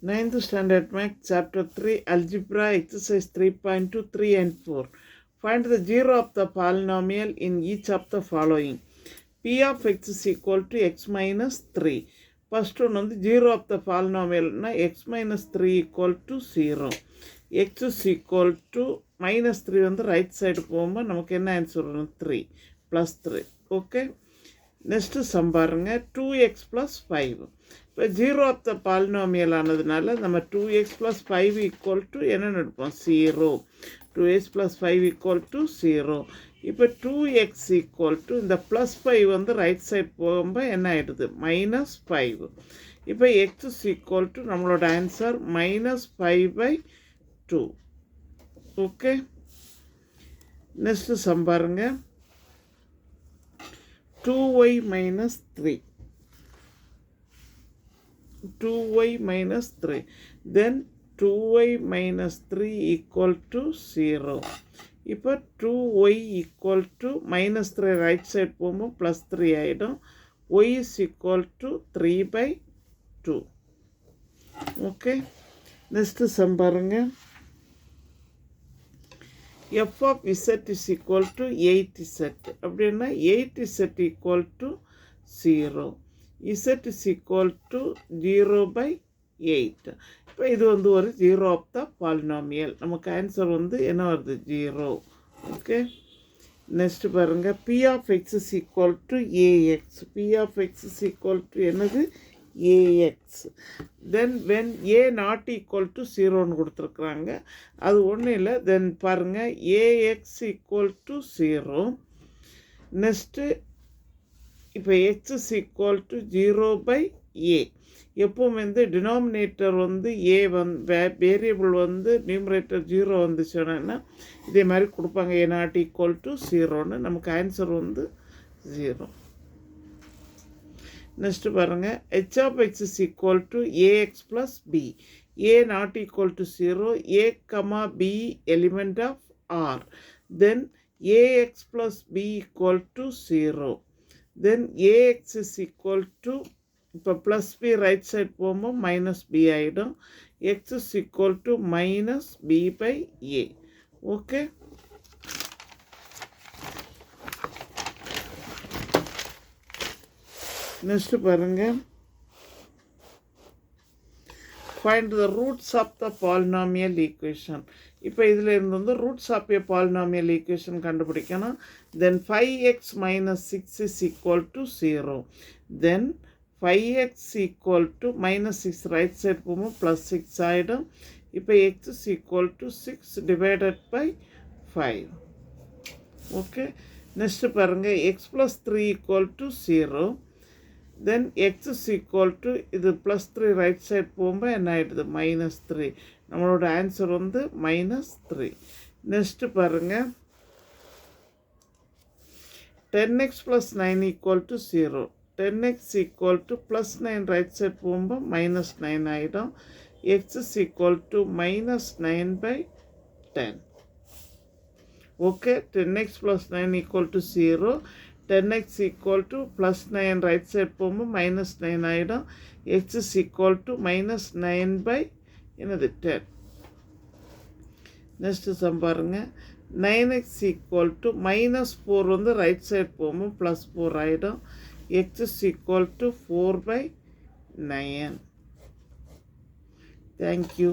Ninth standard math chapter 3 algebra exercise 3.2 3 and 4. Find the zero of the polynomial in each of the following. P of x is equal to x minus 3. First one வந்து zero of the polynomial x minus 3 equal to 0. X is equal to minus 3 வந்து right side போகும்போது நமக்கு என்ன answer வரும் 3 plus 3. Okay. Next sum பாருங்க 2x plus 5. இப்போ zero of the polynomial ஆனதுனால நம்ம 2x ப்ளஸ் 5 ஈக்குவல் டு என்னென்னு எடுப்போம் 0. 2x plus 5 equal to 0. இப்போ 2x ஈக்குவல் டு இந்த ப்ளஸ் 5 வந்து ரைட் சைட் போகும்போது என்ன ஆகிடுது மைனஸ் 5. இப்போ x இஸ் ஈக்குவல் டு நம்மளோட answer minus 5/2. Okay. Next sum பாருங்க 2y minus 3. 2y minus 3. Then 2y minus 3 equal to 0. இப்போ 2y equal to minus 3 right side போகும்போது plus 3 ஆகிடும். y is equal to 3/2. Okay. Next sum பாருங்க f of z is equal to 8z. அப்படின்னா 8z equal to 0. z is equal to 0/8. இப்போ இது வந்து ஒரு zero of the polynomial. நமக்கு answer வந்து என்ன வருது 0. ஓகே. நெக்ஸ்ட் பாருங்க p of x is equal to ax. p of x is equal to என்னது ax. Then when a not equal to 0ன்னு கொடுத்துருக்குறாங்க. அது ஒன்றும் இல்லை. தென் பாருங்கள் ax equal to 0. நெக்ஸ்ட்டு இப்போ x is equal to 0/a. எப்பவும் வந்து டினாமினேட்டர் வந்து a வேரியபிள் வந்து நியூமரேட்டர் 0 வந்துச்சுன்னா இதே மாதிரி கொடுப்பாங்க a not equal to 0ன்னு. நமக்கு ஆன்சர் வந்து 0. நெக்ஸ்ட் பாருங்க h of x is equal to ax plus b. a not equal to 0. a comma b element of r. Then ax plus b equal to 0. Then ax is equal to இப்போ plus b right side போகும்போது minus b ஆகிடும். x is equal to minus b/a. Okay. Next பாருங்கள் find the roots of the polynomial equation. இப்போ இதில் இருந்து வந்து roots of a polynomial equation கண்டுபிடிக்கணும். Then 5x minus 6 is equal to 0. Then 5x equal to minus 6 right side போகும்போது plus 6 ஆகிடும். இப்போ x is equal to 6 divided by 5. Okay. Next பாருங்கள் x plus 3 equal to 0. then x is equal to இது plus 3 right side போகும்போது என்ன ஆகிடுது minus 3. நம்மளோட answer வந்து மைனஸ் 3. நெக்ஸ்ட்டு பாருங்கள் 10x plus 9 equal to 0. 10x equal to plus 9 right side போகும்போது minus 9 ஆகிடும். x is equal to minus 9/10. Okay. 10x plus 9 equal to 0. 10x equal to plus 9 right side போகும்போது minus 9 ஆகிடும். x is equal to minus 9/10. Next sum பாருங்க 9x equal to minus 4 வந்து right side போகும்போது plus 4 ஆகிடும். x is equal to 4/9. Thank you.